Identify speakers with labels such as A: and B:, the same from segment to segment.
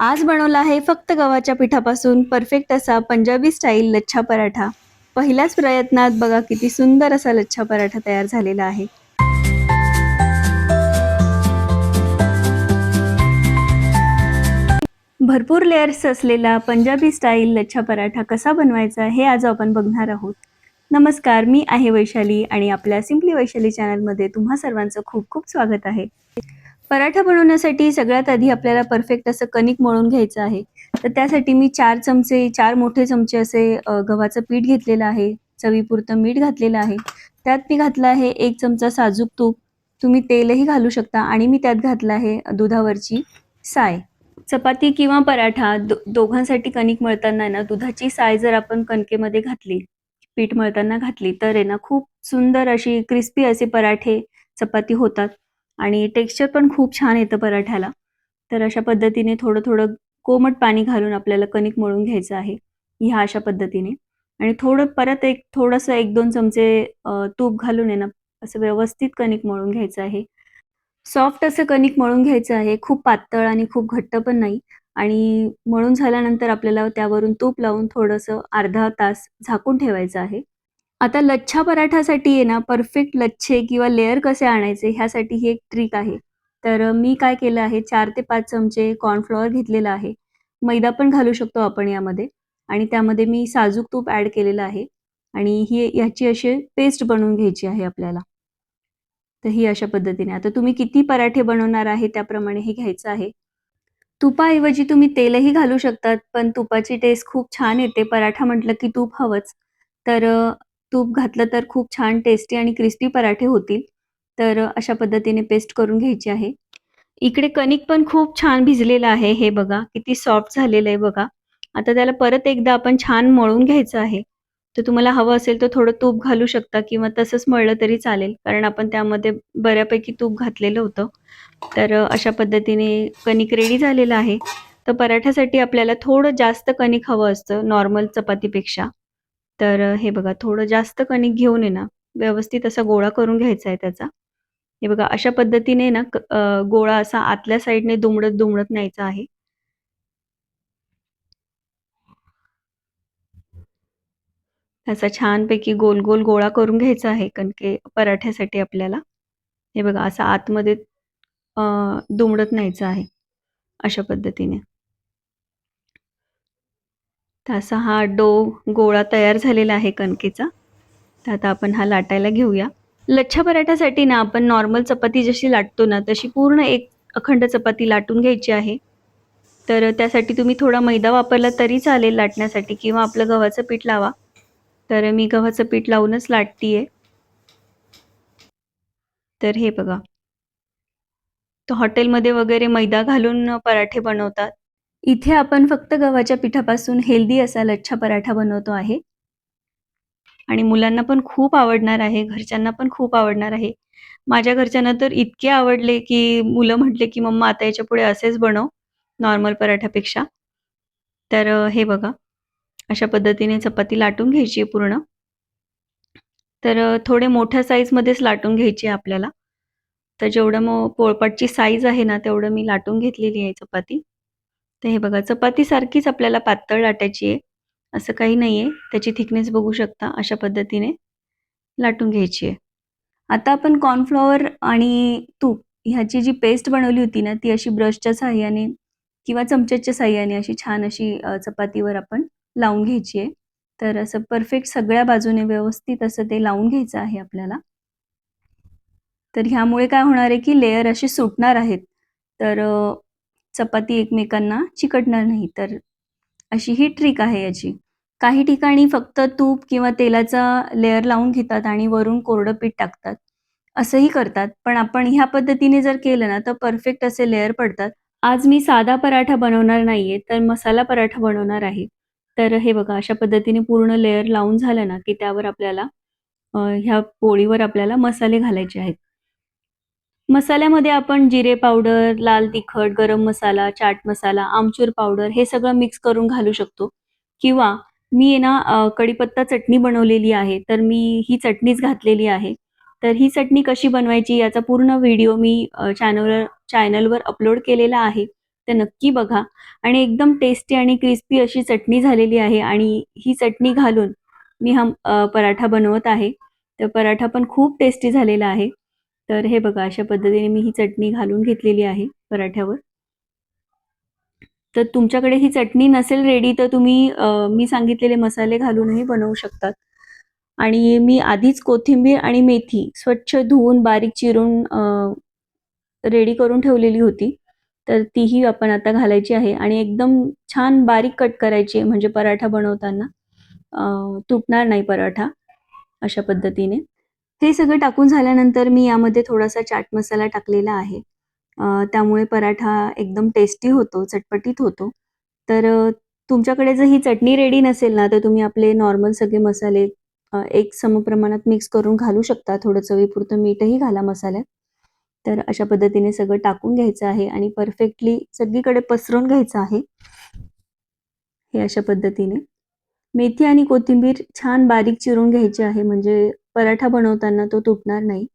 A: आज बनवला आहे फक्त गव्हाच्या पिठापासून परफेक्ट असा पंजाबी स्टाईल लच्छा पराठा. पहिल्याच प्रयत्नात बघा किती सुंदर असा लच्छा पराठा तयार झालेला आहे. भरपूर लेयर्स असलेला पंजाबी स्टाईल लच्छा पराठा कसा बनवायचा हे आज आपण बघणार आहोत. नमस्कार, मी आहे वैशाली आणि आपल्या सिम्पली वैशाली चॅनलमध्ये तुम्हा सर्वांचं खूप खूप स्वागत आहे. पराठा बनवण्यासाठी सगळ्यात आधी आपल्याला परफेक्ट असं कणिक मळून घ्यायचं आहे. तर त्यासाठी मी 4 मोठे चमचे असे गव्हाचं पीठ घेतलेलं आहे. चवीपुरतं मीठ घातलेलं आहे. त्यात मी घातलं आहे 1 चमचा साजूक तूप. तुम्ही तेलही घालू शकता आणि मी त्यात घातलं आहे दुधावरची साय. चपाती किंवा पराठा दोघांसाठी कणिक मळताना ना दुधाची साय जर आपण कणकेमध्ये घातली, पीठ मळताना घातली तर आहे ना खूप सुंदर अशी क्रिस्पी असे पराठे, चपाती होतात आणि टेक्स्चर पण खूप छान येतं पराठ्याला. तर अशा पद्धतीने थोडं-थोडं कोमट पाणी घालून आपल्याला कणिक मळून घ्यायचं आहे. ह्या अशा पद्धतीने आणि थोडं परत थोडंसं 1-2 चमचे तूप घालून आहे ना, असं व्यवस्थित कणिक मळून घ्यायचं आहे. सॉफ्ट असं कणिक मळून घ्यायचं आहे. खूप पातळ आणि खूप घट्ट पण नाही आणि मळून झाल्यानंतर आपल्याला त्यावरून तूप लावून थोडंसं अर्धा तास झाकून ठेवायचं आहे. आता लच्छा पराठासाठी आहे ना, परफेक्ट लच्छे किंवा लेयर कसे आणायचे ह्यासाठी ही एक ट्रिक आहे. तर मी काय केलं आहे 4 ते 5 चमचे कॉर्नफ्लॉवर घेतलेला आहे. मैदा पण घालू शकतो आपण यामध्ये आणि त्यामध्ये मी साजूक तूप ॲड केलेलं आहे आणि ह्याची अशी पेस्ट बनवून घ्यायची आहे आपल्याला. तर ही अशा पद्धतीने. आता तुम्ही किती पराठे बनवणार आहे त्याप्रमाणे हे घ्यायचं आहे. तुपाऐवजी तुम्ही तेलही घालू शकतात, पण तुपाची टेस्ट खूप छान येते. पराठा म्हटलं की तूप हवंच. तर तूप घातलं तर खूप छान टेस्टी आणि क्रिस्पी पराठे होतील. तर अशा पद्धतीने पेस्ट करून घ्यायची आहे. इकडे कणिक पण खूप छान भिजलेलं आहे. हे बघा किती सॉफ्ट झालेलं आहे बघा. आता त्याला परत एकदा आपण छान मळून घ्यायचं आहे. तर तुम्हाला हवं असेल तर थोडं तूप घालू शकता किंवा तसंच मळलं तरी चालेल. कारण आपण त्यामध्ये बऱ्यापैकी तूप घातलेलं होतं. तर अशा पद्धतीने कणिक रेडी झालेलं आहे. तर पराठ्यासाठी आपल्याला थोडं जास्त कणिक हवं असतं नॉर्मल चपातीपेक्षा. तर हे बघा थोडं जास्त कणिक घेऊन आहे ना, व्यवस्थित असा गोळा करून घ्यायचा आहे त्याचा. हे बघा अशा पद्धतीने ना गोळा असा आतल्या साइडने दुमडत-दुमडत न्यायचा आहे. असा छानपैकी गोल-गोल गोळा करून घ्यायचा आहे पराठ्यासाठी आपल्याला. हे बघा असा आतमध्ये अ, दुमडत न्यायचा आहे अशा पद्धतीने. तर असा हा गोळा तयार झालेला आहे कणकेचा. तर आता आपण हा लाटायला घेऊया. लच्छा पराठ्यासाठी ना आपण नॉर्मल चपाती जशी लाटतो ना, तशी पूर्ण एक अखंड चपाती लाटून घ्यायची आहे. तर त्यासाठी तुम्ही थोडा मैदा वापरला तरी चालेल लाटण्यासाठी किंवा आपलं गव्हाचं पीठ लावा. तर मी गव्हाचं पीठ लावूनच लाटतीये. तर हे बघा. तर हॉटेलमध्ये वगैरे मैदा घालून पराठे बनवतात. इथे आपण फक्त गव्हाच्या पिठापासून हेल्दी असा लच्छा पराठा बनवतो आहे. आणि मुलांना पण खूप आवडणार आहे, घरच्यांना पण खूप आवडणार आहे. माझ्या घरच्यांना तर इतके आवडले, की मुलं म्हटले, की "मम्मा आता याच्यापुढे असेच बनव, नॉर्मल पराठ्यापेक्षा." तर हे बघा, अशा पद्धतीने चपाती लाटून घ्यायची आहे पूर्ण. तर थोडे मोठ्या साईजमध्येच लाटून घ्यायची आहे आपल्याला. तर जेवढं मग पोळपाटची साईज आहे ना, तेवढं मी लाटून घेतलेली आहे चपाती. तर हे बघा, चपातीसारखीच आपल्याला पातळ लाटायची आहे, असं काही नाहीये. त्याची थिकनेस बघू शकता, अशा पद्धतीने लाटून घ्यायची आहे. आता आपण कॉर्नफ्लॉवर आणि तूप ह्याची जी पेस्ट बनवली होती ना, ती अशी ब्रशच्या साहाय्याने किंवा चमच्याच्या साहाय्याने अशी छान अशी चपातीवर आपण लावून घ्यायची आहे. तर असं परफेक्ट सगळ्या बाजूने व्यवस्थित असं ते लावून घ्यायचं आहे आपल्याला. तर ह्यामुळे काय होणार आहे, की लेयर असे सुटणार आहेत. तर चपाती एकमेकांना चिकटणार नाही. तर अशी ही ट्रिक आहे याची. काही ठिकाणी फक्त तूप किंवा तेलाचा लेयर लावून घेतात आणि वरून कोरडं पीठ टाकतात. असंही करतात. पण आपण ह्या पद्धतीने जर केलं ना, तर परफेक्ट असे लेयर पडतात. आज मी साधा पराठा बनवणार नाहीये, तर मसाला पराठा बनवणार आहे. तर हे बघा अशा पद्धतीने पूर्ण लेयर लावून झालं ना, की त्यावर आपल्याला ह्या पोळीवर आपल्याला मसाले घालायचे आहेत. मसाल्यामध्ये आपण जिरे पावडर, लाल तिखट, गरम मसाला, चाट मसाला, आमचूर पावडर हे सगळं मिक्स करून घालू शकतो किंवा मी आहे ना कढीपत्ता चटणी बनवलेली आहे, तर मी ही चटणीच घातलेली आहे. तर ही चटणी कशी बनवायची याचा पूर्ण व्हिडिओ मी चॅनलवर अपलोड केलेला आहे. तर नक्की बघा. आणि एकदम टेस्टी आणि क्रिस्पी अशी चटणी झालेली आहे आणि ही चटणी घालून मी हा पराठा बनवत आहे. तर पराठा पण खूप टेस्टी झालेला आहे. तर हे बघा अशा पद्धतीने मी ही चटणी घालून घेतलेली आहे पराठ्यावर. तर तुमच्याकडे ही चटणी नसेल रेडी तर तुम्ही मी सांगितलेले मसाले घालूनही बनवू शकतात. आणि मी आधीच कोथिंबीर आणि मेथी स्वच्छ धुवून बारीक चिरून रेडी करून ठेवलेली होती. तर तीही आपण आता घालायची आहे आणि एकदम छान बारीक कट करायची आहे म्हणजे पराठा बनवताना तुटणार नाही पराठा अशा पद्धतीने. हे सगळं टाकून झाल्यानंतर मी यामध्ये थोडासा चाट मसाला टाकलेला आहे. त्यामुळे पराठा एकदम टेस्टी होतो, चटपटीत होतो. तर तुमच्याकडे जर ही चटणी रेडी नसेल ना, तर तुम्ही आपले नॉर्मल सगळे मसाले एक समप्रमाणात मिक्स करून घालू शकता. थोडं चवीपुरतं मीठही घाला मसाल्यात. तर अशा पद्धतीने सगळं टाकून घ्यायचं आहे आणि परफेक्टली सगळीकडे पसरवून घ्यायचं आहे. हे अशा पद्धतीने. मेथी आणि कोथिंबीर छान बारीक चिरून घ्यायची आहे म्हणजे पराठा बनवताना तो तुटणार नाही.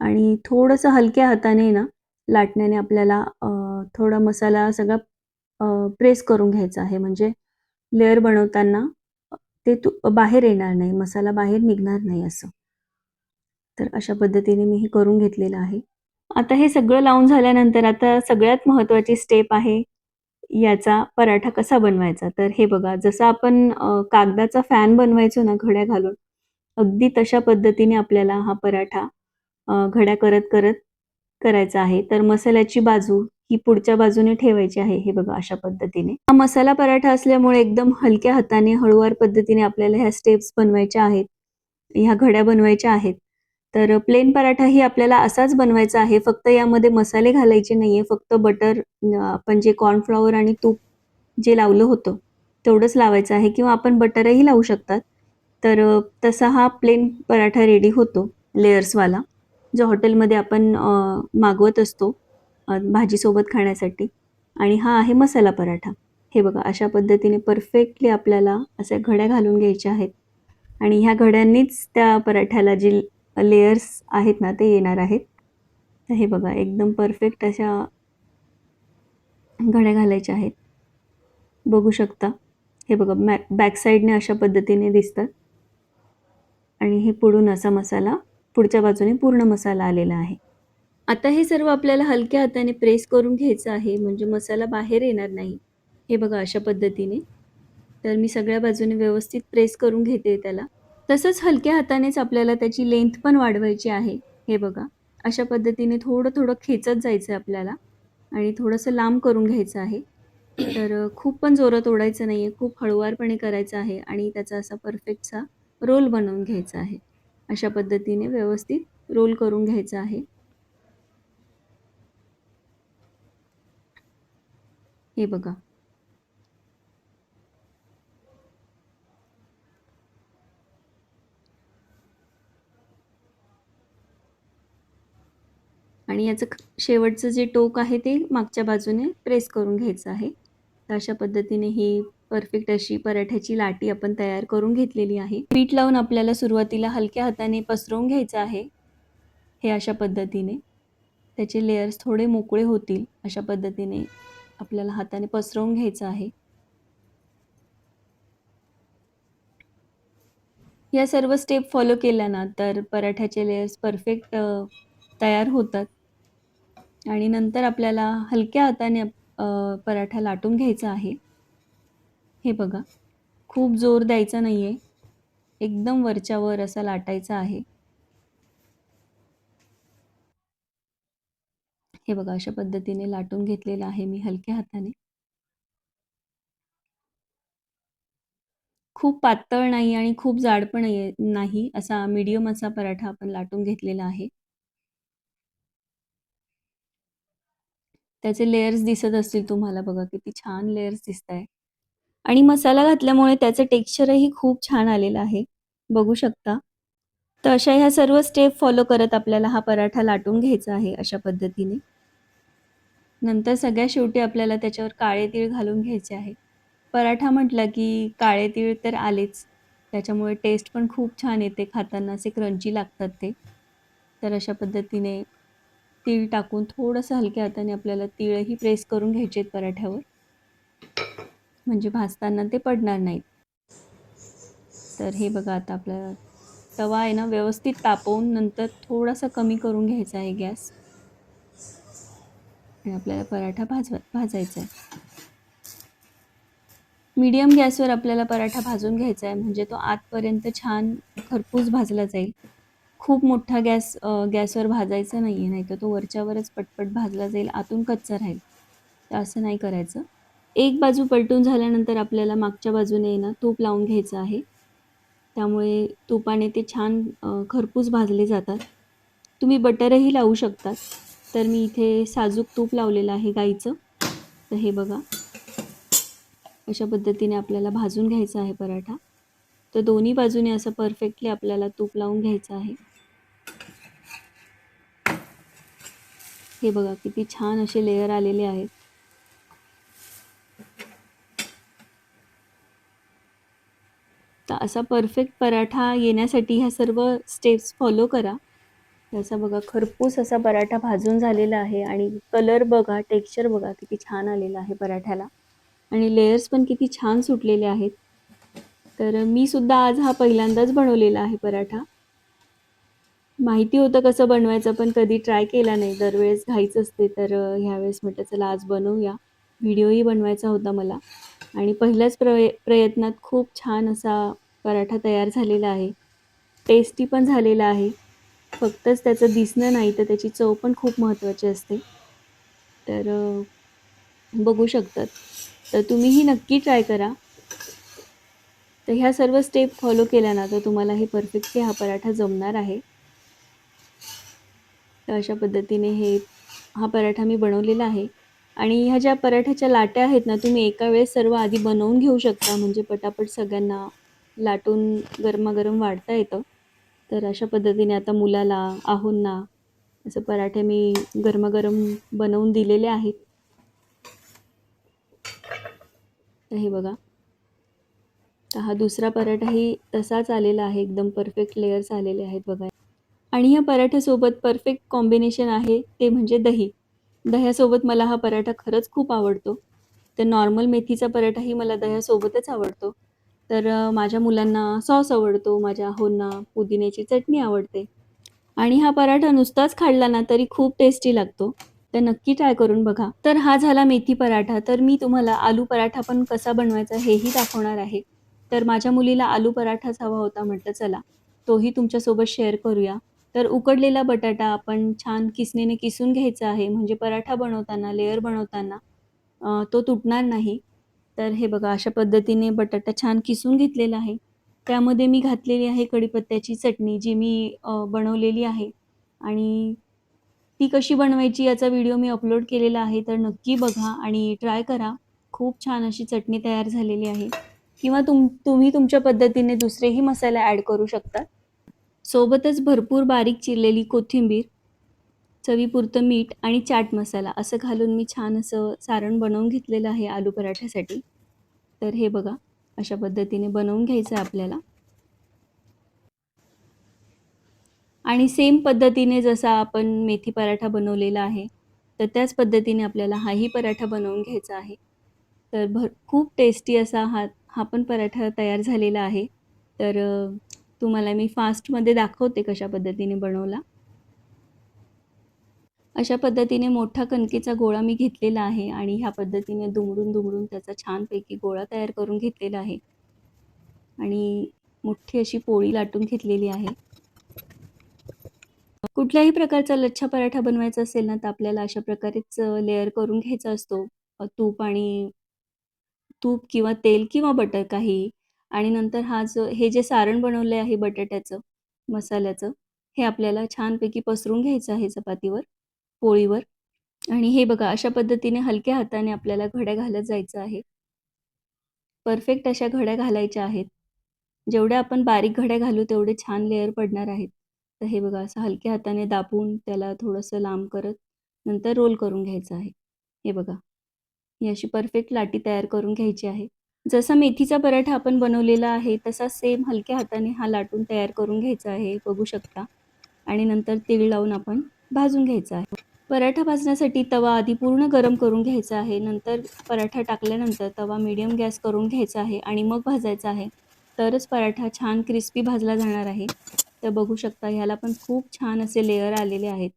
A: आणि थोडंसं हलक्या हाताने ना लाटण्याने आपल्याला थोडा मसाला सगळा प्रेस करून घ्यायचा आहे म्हणजे लेयर बनवताना ते बाहेर येणार नाही, मसाला बाहेर निघणार नाही असं. तर अशा पद्धतीने मी हे करून घेतलेलं आहे. आता हे सगळं लावून झाल्यानंतर आता सगळ्यात महत्त्वाची स्टेप आहे, याचा पराठा कसा बनवायचा. तर हे बघा जसं आपण कागदाचा फॅन बनवायचो ना घड्या घालून, अगदी तशा पद्धतीने आपल्याला हा पराठा घड्या करत-करत करायचा आहे. तर मसाल्याची बाजू ही पुढच्या बाजूने ठेवायची आहे. हे बघा अशा पद्धतीने. हा मसाला पराठा असल्यामुळे एकदम हलक्या हाताने, हळूवार पद्धतीने आपल्याला ह्या स्टेप्स बनवायच्या आहेत. ह्या घड्या बनवायच्या आहेत. तर प्लेन पराठाही आपल्याला असाच बनवायचा आहे. फक्त यामध्ये मसाले घालायचे नाहीये. फक्त बटर आपण जे कॉर्नफ्लॉवर आणि तूप जे लावलं होतं, तेवढंच लावायचं आहे किंवा आपण बटरही लावू शकतात. तर तसा हा प्लेन पराठा रेडी होतो लेयर्सवाला, जो हॉटेलमध्ये आपण मागवत असतो भाजीसोबत खाण्यासाठी. आणि हा आहे मसाला पराठा. हे बघा अशा पद्धतीने परफेक्टली आपल्याला अशा घड्या घालून घ्यायच्या आहेत आणि ह्या घड्यांनीच त्या पराठ्याला जी लेयर्स आहेत ना, ते येणार आहेत. तर हे बघा एकदम परफेक्ट अशा घड्या घालायच्या आहेत. बघू शकता. हे बघा बॅक साइडने अशा पद्धतीने दिसतात आणि हे पुढून असा मसाला पुढच्या बाजूने पूर्ण मसाला आलेला आहे. आता हे सर्व आपल्याला हलक्या हाताने प्रेस करून घ्यायचं आहे म्हणजे मसाला बाहेर येणार नाही. हे बघा अशा पद्धतीने. तर मी सगळ्या बाजूने व्यवस्थित प्रेस करून घेते त्याला. तसंच हलक्या हातानेच आपल्याला त्याची लेंथ पण वाढवायची आहे. हे बघा. अशा पद्धतीने थोडं-थोडं खेचत जायचं आहे आपल्याला आणि थोडंसं लांब करून घ्यायचं आहे. तर खूप पण जोरात ओढायचं नाहीये, खूप हळुवारपणे करायचं आहे आणि त्याचा असा परफेक्टसा रोल बनवून घ्यायचा आहे. अशा पद्धतीने व्यवस्थित रोल करून घ्यायचा आहे. हे बघा. आणि याचं शेवटचं जे टोक आहे ते मागच्या बाजूने प्रेस करून घ्यायचं आहे. तर अशा पद्धतीने ही परफेक्ट अशी पराठ्याची लाटी आपण तयार करून घेतलेली आहे. पीठ लावून आपल्याला सुरुवातीला हलक्या हाताने पसरवून घ्यायचं आहे. हे अशा पद्धतीने. त्याचे लेयर्स थोडे मोकळे होतील अशा पद्धतीने आपल्याला हाताने पसरवून घ्यायचं आहे. या सर्व स्टेप फॉलो केल्या ना तर पराठ्याचे लेयर्स परफेक्ट तयार होतात. आणि नंतर आपल्याला हलक्या हाताने पराठा लाटून घ्यायचा आहे. हे बघा. खूप जोर द्यायचा नाहीये. एकदम वरच्या वर असा लाटायचा आहे. हे बघा अशा पद्धतीने लाटून घेतलेलं आहे मी हलक्या हाताने. खूप पातळ नाही आणि खूप जाड पण नाही असा मीडियम असा पराठा आपण लाटून घेतलेला आहे. त्याचे लेयर्स दिसत असतील तुम्हाला बघा किती छान लेयर्स दिसताय. आणि मसाला घातल्यामुळे त्याचं टेक्स्चरही खूप छान आलेलं आहे. बघू शकता. तर अशा ह्या सर्व स्टेप फॉलो करत आपल्याला हा पराठा लाटून घ्यायचा आहे अशा पद्धतीने. नंतर सगळ्यात शेवटी आपल्याला त्याच्यावर काळे तीळ घालून घ्यायचे आहे. पराठा म्हटलं की काळे तीळ तर आलेच. त्याच्यामुळे टेस्ट पण खूप छान येते खाताना असे क्रंची लागतात ते. तर अशा पद्धतीने तीळ टाकून थोडंसं हलक्या हाताने आपल्याला तीळही प्रेस करून घ्यायचे आहेत पराठ्यावर, म्हणजे भाजताना ते पडणार नाहीत. तर हे बघा, आता आपला तवा आहे ना व्यवस्थित तापवून नंतर थोडासा कमी करून घ्यायचा आहे गॅस आणि आपल्याला पराठा भाजायचा आहे. मीडियम गॅसवर आपल्याला पराठा भाजून घ्यायचा आहे, म्हणजे तो आतपर्यंत छान खरपूस भाजला जाईल. खूप मोठा गॅसवर भाजायचा नाही आहे, नाहीतर तो वरच्यावरच पटपट भाजला जाईल, आतून कच्चा राहील. तर असं नाही करायचं. एक बाजू पलटून झाल्यानंतर आपल्याला मागच्या बाजूने ना तूप लावून घ्यायचं आहे. त्यामुळे तुपाने ते छान खरपूस भाजले जातात. तुम्ही बटरही लावू शकतात. तर मी इथे साजूक तूप लावलेलं आहे गाईचं. तर हे बघा, अशा पद्धतीने आपल्याला भाजून घ्यायचा आहे पराठा. तर दोन्ही बाजूने असं परफेक्टली आपल्याला तूप लावून घ्यायचं आहे. हे बघा, किती छान असे लेयर आलेले आहेत. तर असा परफेक्ट पराठा येण्यासाठी ह्या सर्व स्टेप्स फॉलो करा. त्याचा बघा खरपूस असा पराठा भाजून झालेला आहे आणि कलर बघा, टेक्स्चर बघा किती छान आलेलं आहे पराठ्याला आणि लेयर्स पण किती छान सुटलेले आहेत. तर मी सुद्धा आज हा पहिल्यांदाच बनवलेला आहे पराठा. माहिती होतं कसं बनवायचं, पण कधी ट्राय केला नाही. दरवेळेस घाईच असते, तर ह्यावेळेस म्हटलं चला आज बनवूया. व्हिडिओही बनवायचा होता मला आणि पहिल्याच प्रयत्नात खूप छान असा पराठा तयार झालेला आहे. टेस्टी पण झालेला आहे. फक्तच त्याचं दिसणं नाही, तर त्याची चव पण खूप महत्त्वाची असते. तर बघू शकतात. तर तुम्हीही नक्की ट्राय करा. तर ह्या सर्व स्टेप फॉलो केल्या ना, तर तुम्हाला हे परफेक्टली हा पराठा जमणार आहे. तर अशा पद्धतीने हा पराठा मी बनवलेला आहे आणि ह्या ज्या पराठ्याच्या लाट्या आहेत ना, तुम्ही एका वेळेस सर्व आधी बनवून घेऊ शकता, म्हणजे पटापट सगळ्यांना लाटून गरमागरम वाढता येतं. तर अशा पद्धतीने आता मुलाला, आहोंना असं पराठे मी गरमागरम बनवून दिलेले आहेत. तर हे बघा, तर हा दुसरा पराठाही तसाच आलेला आहे, एकदम परफेक्ट लेयर्स आलेले आहेत बघा. आणि या पराठ्यासोबत परफेक्ट कॉम्बिनेशन आहे ते म्हणजे दही. दह्यासोबत मला हा पराठा खरंच खूप आवडतो. तर नॉर्मल मेथीचा पराठाही मला दह्यासोबतच आवडतो. तर माझ्या मुलांना सॉस आवडतो, माझ्या आहोंना पुदिन्याची चटणी आवडते. आणि हा पराठा नुसताच खाल्ला ना तरी खूप टेस्टी लागतो. तर नक्की ट्राय करून बघा. तर हा झाला मेथी पराठा. तर मी तुम्हाला आलू पराठा पण कसा बनवायचा हेही दाखवणार आहे. तर माझ्या मुलीला आलू पराठाच हवा होता, म्हटलं चला तोही तुमच्यासोबत शेअर करूया. तर उकडलेला बटाटा आपण छान किसणीने किसून घ्यायचा आहे, म्हणजे पराठा बनवताना, लेयर बनवताना तो तुटणार नाही. तर हे बघा, अशा पद्धतीने बटाटा छान किसून घेतलेला आहे. त्यामध्ये मी घातलेली आहे कढीपत्त्याची चटणी, जी मी बनवलेली आहे आणि ती कशी बनवायची याचा व्हिडिओ मी अपलोड केलेला आहे. तर नक्की बघा आणि ट्राय करा. खूप छान अशी चटणी तयार झालेली आहे किंवा तुम्ही तुमच्या पद्धतीने दुसरेही मसाले ॲड करू शकता. सोबतच भरपूर बारीक चिरलेली कोथिंबीर, चवीपुरतं मीठ आणि चाट मसाला असं घालून मी छान असं सारण बनवून घेतलेलं आहे आलू पराठ्यासाठी. तर हे बघा, अशा पद्धतीने बनवून घ्यायचं आहे आपल्याला. आणि सेम पद्धतीने जसा आपण मेथी पराठा बनवलेला आहे, तर त्याच पद्धतीने आपल्याला हाही पराठा बनवून घ्यायचा आहे. तर खूप टेस्टी असा हा पण पराठा तयार झालेला आहे. तर तुम्हाला मी फास्टमध्ये दाखवते कशा पद्धतीने बनवला. अशा पद्धतीने मोठा कणकेचा गोळा मी घेतलेला आहे आणि ह्या पद्धतीने दुमडून त्याचा छानपैकी गोळा तयार करून घेतलेला आहे आणि मोठी अशी पोळी लाटून घेतलेली आहे. कुठल्याही प्रकारचा लच्छा पराठा बनवायचा असेल ना, तर आपल्याला अशा प्रकारेच लेयर करून घ्यायचा असतो. तूप किंवा तेल किंवा बटर काहीही आणि नंतर हे जे सारण बनवलं आहे बटाट्याचं, मसाल्याचं, हे आपल्याला छानपैकी पसरून घ्यायचं आहे चपातीवर, पोळीवर आणि हे बघा, अशा पद्धतीने हलक्या हाताने आपल्याला घड्या घालत जायचं आहे. परफेक्ट अशा घड्या घालायच्या आहेत. जेवढ्या आपण बारीक घड्या घालू तेवढे छान लेयर पडणार आहेत. तर हे बघा, असं हलक्या हाताने दाबून त्याला थोडंसं लांब करत नंतर रोल करून घ्यायचं आहे. हे बघा, ही अशी परफेक्ट लाटी तयार करून घ्यायची आहे. जसा मेथीचा पराठा आपण बनवलेला आहे तसा सेम हलक्या हाताने हा लाटून तयार करून घ्यायचा आहे, बघू शकता आणि नंतर तीळ लावून आपण भाजून घ्यायचा आहे. पराठा भाजण्यासाठी तवा आधी पूर्ण गरम करून घ्यायचा आहे. नंतर पराठा टाकल्यानंतर तवा मीडियम गॅस करून घ्यायचा आहे आणि मग भाजायचा आहे. तरच पराठा छान क्रिस्पी भाजला जाणार आहे. तर बघू शकता ह्याला पण खूप छान असे लेयर आलेले आहेत.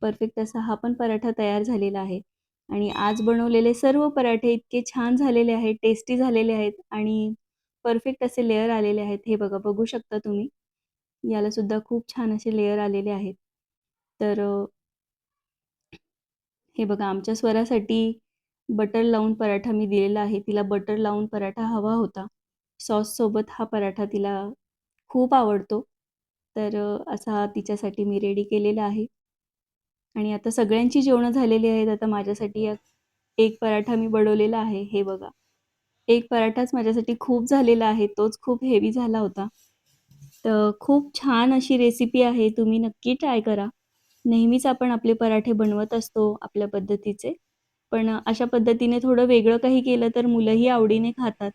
A: परफेक्ट असा हा पण पराठा तयार झालेला आहे. आणि आज बनवलेले सर्व पराठे इतके छान झालेले आहेत, टेस्टी झालेले आहेत आणि परफेक्ट असे लेयर आलेले आहेत. हे बघा, बघू शकता तुम्ही. याला सुद्धा खूप छान असे लेयर आलेले आहेत. तर हे बघा, आमच्या स्वरासाठी बटर लावून पराठा मी दिलेला आहे. तिला बटर लावून पराठा हवा होता. सॉससोबत हा पराठा तिला खूप आवडतो. तर असा तिच्यासाठी मी रेडी केलेला आहे. आणि आता सगळ्यांची जेवणं झालेली आहेत. आता माझ्यासाठी एक पराठा मी बनवलेला आहे. हे बघा. एक पराठाच माझ्यासाठी खूप झालेला आहे. तोच खूप हेवी झाला होता. तर खूप छान अशी रेसिपी आहे. तुम्ही नक्की ट्राय करा. नेहमीच आपण आपले पराठे बनवत असतो आपल्या पद्धतीचे. पण अशा पद्धतीने थोडं वेगळं काही केलं तर मुलंही आवडीने खातात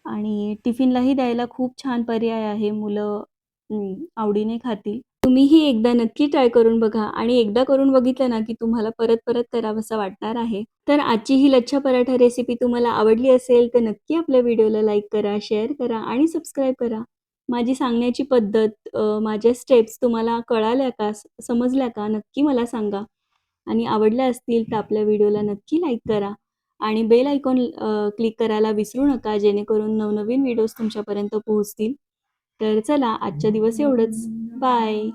A: आणि टिफिनलाही द्यायला खूप छान पर्याय आहे. मुलं आवडीने खातील. तुम्हीही एकदा नक्की ट्राय करून बघा आणि एकदा करून बघितलं ना, की तुम्हाला परत-परत करावंसं वाटणार आहे. तर आजची ही लच्छा पराठा रेसिपी तुम्हाला आवडली असेल, तर नक्की आपल्या व्हिडिओला लाईक करा, शेअर करा आणि सबस्क्राईब करा. माझी सांगण्याची पद्धत, माझ्या स्टेप्स तुम्हाला कळाल्या का? समजल्या का? नक्की मला सांगा. आणि आवडल्या असतील तर आपल्या व्हिडिओला नक्की लाईक करा आणि बेल आयकॉन क्लिक करायला विसरू नका, जेणेकरून नवनवीन व्हिडिओज तुमच्यापर्यंत पोहोचतील. तर चला, आजच्या दिवस एवढंच. बाय.